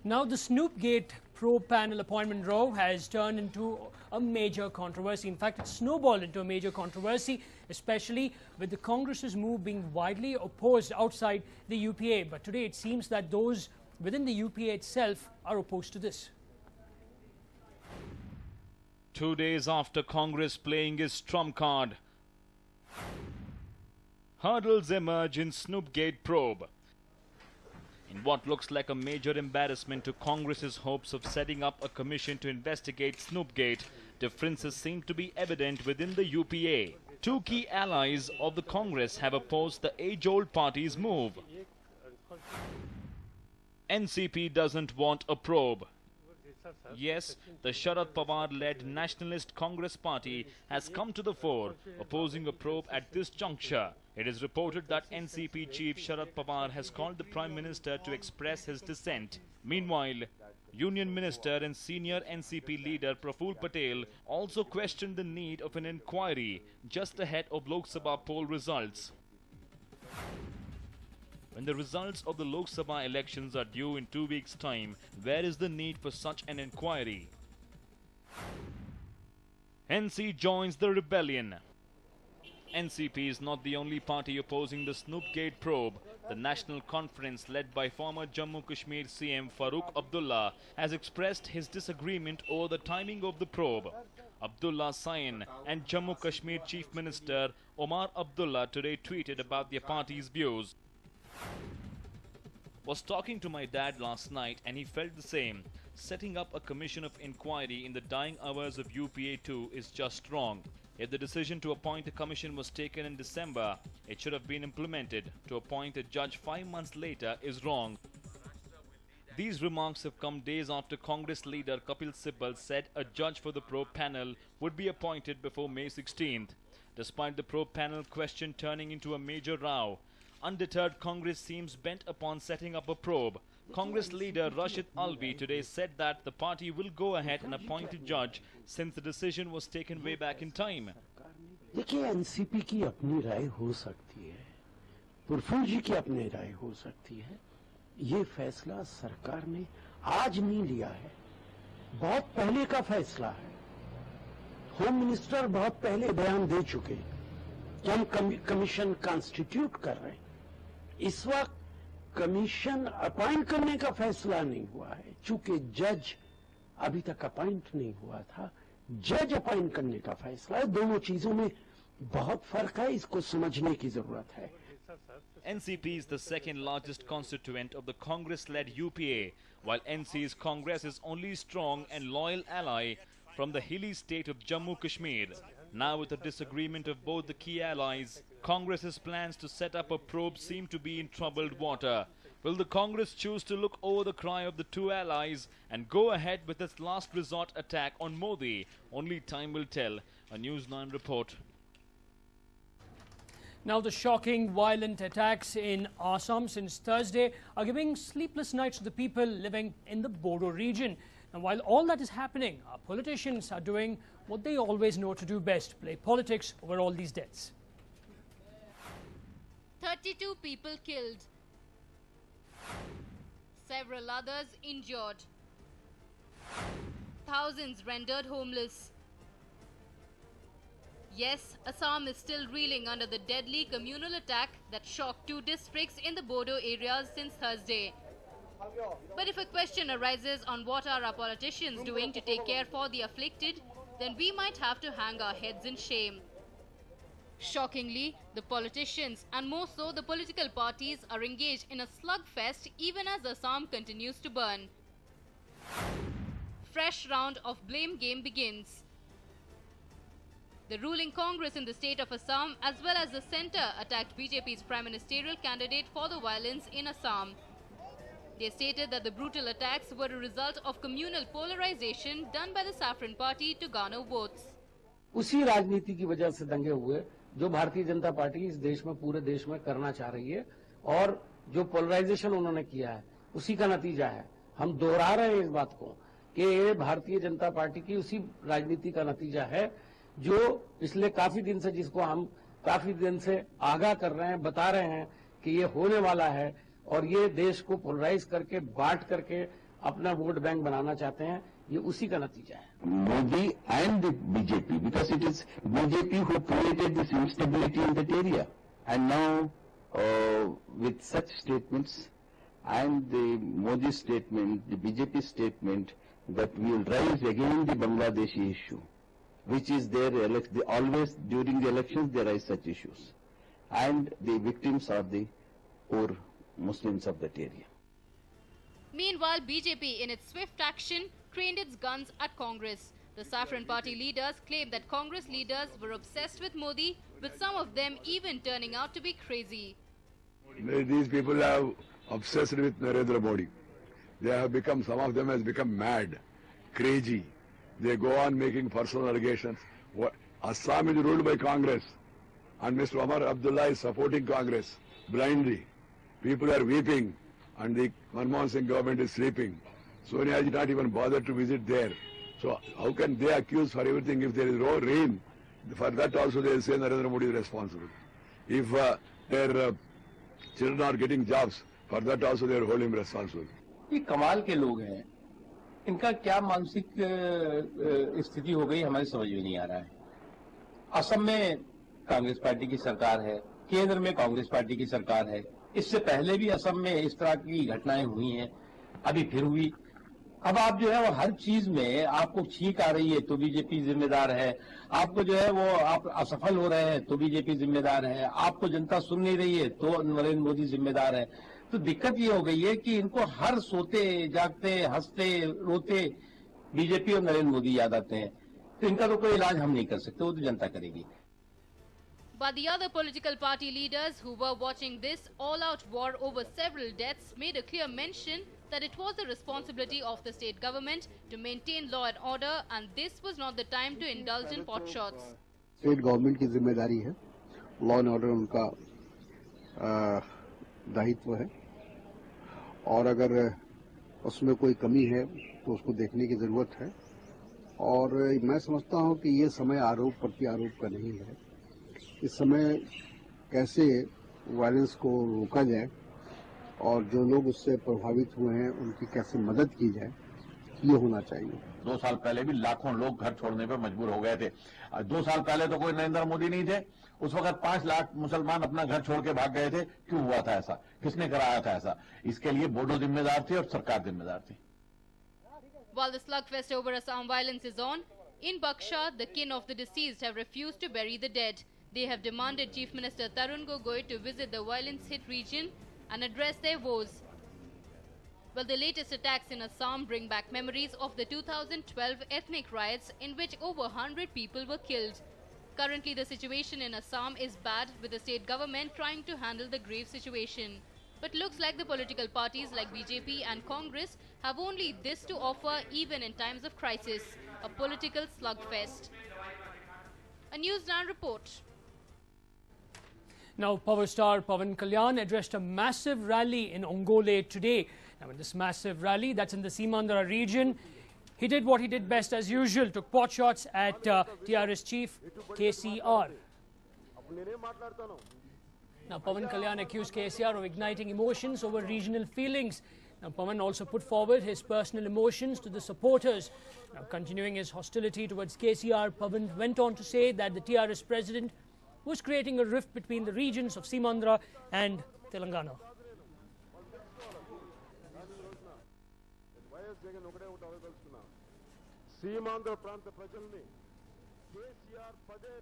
Now, the Snoopgate probe panel appointment row has turned into a major controversy. In fact, it snowballed into a major controversy, especially with the Congress's move being widely opposed outside the UPA. But today it seems that those within the UPA itself are opposed to this. 2 days after Congress playing its trump card, hurdles emerge in Snoopgate probe. In what looks like a major embarrassment to Congress's hopes of setting up a commission to investigate Snoopgate, differences seem to be evident within the UPA. Two key allies of the Congress have opposed the age-old party's move. NCP doesn't want a probe. Yes, the Sharad Pawar-led Nationalist Congress Party has come to the fore, opposing a probe at this juncture. It is reported that NCP chief Sharad Pawar has called the Prime Minister to express his dissent. Meanwhile, Union Minister and senior NCP leader Praful Patel also questioned the need of an inquiry just ahead of Lok Sabha poll results. When the results of the Lok Sabha elections are due in 2 weeks' time, where is the need for such an inquiry? NC joins the rebellion. NCP is not the only party opposing the Snoopgate probe. The National Conference, led by former Jammu Kashmir CM Farooq Abdullah, has expressed his disagreement over the timing of the probe. Abdullah Sain and Jammu Kashmir Chief Minister Omar Abdullah today tweeted about their party's views. Was talking to my dad last night and he felt the same. Setting up a commission of inquiry in the dying hours of UPA2 is just wrong. If the decision to appoint a commission was taken in December, it should have been implemented. To appoint a judge 5 months later is wrong. These remarks have come days after Congress leader Kapil Sibal said a judge for the probe panel would be appointed before May 16th. Despite the probe panel question turning into a major row, undeterred Congress seems bent upon setting up a probe. Congress leader Rashid Alvi today said that the party will go ahead and appoint a judge since the decision was taken way back in time. देखिए, NCP की अपनी राय हो सकती है, प्रफुल्ल जी की अपनी राय हो सकती है। ये फैसला सरकार ने आज नहीं लिया है, बहुत पहले का फैसला है। होम मिनिस्टर बहुत पहले बयान दे चुके कि हम कमीशन कॉन्स्टिट्यूट कर रहे हैं। इस वक्त कमीशन अपॉइंट करने का फैसला नहीं हुआ है, चूंकि जज अभी तक अपॉइंट नहीं हुआ था। जज अपॉइंट करने का फैसला है। दोनों चीजों में बहुत फर्क है, इसको समझने की जरूरत है। NCP is the second largest constituent of the Congress-led UPA, while NC's Congress is only strong and loyal ally from the hilly state of Jammu Kashmir. Now, with the disagreement of both the key allies, Congress's plans to set up a probe seem to be in troubled water. Will the Congress choose to look over the cry of the two allies and go ahead with its last resort attack on Modi? Only time will tell. A News9 report. Now, the shocking violent attacks in Assam since Thursday are giving sleepless nights to the people living in the Bodo region. And while all that is happening, our politicians are doing what they always know to do best: play politics over all these deaths. 32 people killed. Several others injured. Thousands rendered homeless. Yes, Assam is still reeling under the deadly communal attack that shocked 2 districts in the Bodo areas since Thursday. But if a question arises on what are our politicians doing to take care for the afflicted, then we might have to hang our heads in shame. Shockingly, the politicians, and more so the political parties, are engaged in a slugfest even as Assam continues to burn. Fresh round of blame game begins. The ruling Congress in the state of Assam as well as the centre attacked BJP's prime ministerial candidate for the violence in Assam. They stated that the brutal attacks were a result of communal polarization done by the Saffron Party to garner votes. उसी राजनीति की वजह से दंगे हुए जो Bharatiya Janata party इस देश में, पूरे देश में करना चाह रही है, और जो पोलराइजेशन उन्होंने किया है उसी का नतीजा है। हम दोहरा रहे हैं इस बात को कि ये भारतीय जनता पार्टी की उसी राजनीति का नतीजा है जो पिछले काफी दिन से, जिसको हम काफी दिन से आगाह कर रहे हैं, बता रहे हैं कि ये होने वाला है, और ये देश को पोलराइज करके, बांट करके अपना वोट बैंक बनाना चाहते हैं, ये उसी का नतीजा है. Modi and the BJP, because it is BJP who created this instability in that area. And now, with such statements and the Modi statement, the BJP statement that we will rise again the Bangladeshi issue, which is there, always during the elections there are such issues. And the victims are the poor Muslims of that area. Meanwhile, BJP, in its swift action, trained its guns at Congress. The Saffron Party leaders claim that Congress leaders were obsessed with Modi, with some of them even turning out to be crazy. These people are obsessed with Narendra Modi. They have become, some of them has become mad, crazy. They go on making personal allegations. Assam is ruled by Congress, and Mr. Omar Abdullah is supporting Congress blindly. People are weeping, and the Manmohan Singh government is sleeping. Sonia is not even bothered to visit there. So how can they accuse for everything if there is no rain? For that also they will say Narendra Modi is responsible. If their children are getting jobs, for that also they will hold him responsible. ये कमाल के लोग हैं, इनका क्या मानसिक स्थिति हो गई हमारी समझ में नहीं आ रहा है. असम में कांग्रेस पार्टी की सरकार है, केंद्र में कांग्रेस पार्टी की सरकार है. इससे पहले भी असम में इस तरह की घटनाएं हुई हैं, अभी फिर हुई. अब आप जो है वो हर चीज में आपको छींक आ रही है तो बीजेपी जिम्मेदार है, आपको जो है वो आप असफल हो रहे हैं तो बीजेपी जिम्मेदार है, आपको जनता सुन नहीं रही है तो नरेंद्र मोदी जिम्मेदार है. तो दिक्कत ये हो गई है कि इनको हर सोते जागते हंसते रोते बीजेपी और नरेंद्र मोदी याद आते हैं. तो इनका तो कोई इलाज हम नहीं कर सकते, वो तो जनता करेगी. But the other political party leaders who were watching this all-out war over several deaths made a clear mention that it was the responsibility of the state government to maintain law and order, and this was not the time to indulge in pot shots. State government की जिम्मेदारी है, law and order उनका दायित्व है, और अगर उसमें कोई कमी है तो उसको देखने की जरूरत है. और मैं समझता हूं कि ये समय आरोप प्रत्यारोप का नहीं है. इस समय कैसे वायलेंस को रोका जाए और जो लोग उससे प्रभावित हुए हैं उनकी कैसे मदद की जाए, ये होना चाहिए. 2 साल पहले भी लाखों लोग घर छोड़ने पर मजबूर हो गए थे. 2 साल पहले तो कोई नरेंद्र मोदी नहीं थे, उस वक्त 5 लाख मुसलमान अपना घर छोड़ के भाग गए थे. क्यों हुआ था ऐसा, किसने कराया था ऐसा? इसके लिए बोडो जिम्मेदार थे और सरकार जिम्मेदार थी. While the slugfest over Assam violence is on, in Baksha, the kin of the deceased have refused to bury the dead. They have demanded Chief Minister Tarun Gogoi to visit the violence-hit region and address their woes. Well, the latest attacks in Assam bring back memories of the 2012 ethnic riots in which over 100 people were killed. Currently, the situation in Assam is bad, with the state government trying to handle the grave situation. But looks like the political parties like BJP and Congress have only this to offer even in times of crisis, a political slugfest. A News9 report. Now, power star Pawan Kalyan addressed a massive rally in Ongole today. Now, in this massive rally, that's in the Simandra region, he did what he did best as usual, took pot shots at TRS chief KCR. Now, Pawan Kalyan accused KCR of igniting emotions over regional feelings. Now, Pawan also put forward his personal emotions to the supporters. Now, continuing his hostility towards KCR, Pawan went on to say that the TRS president was creating a rift between the regions of Simandra and Telangana. Seemandhra ప్రాంత ప్రజల్ని కేసీఆర్ పదే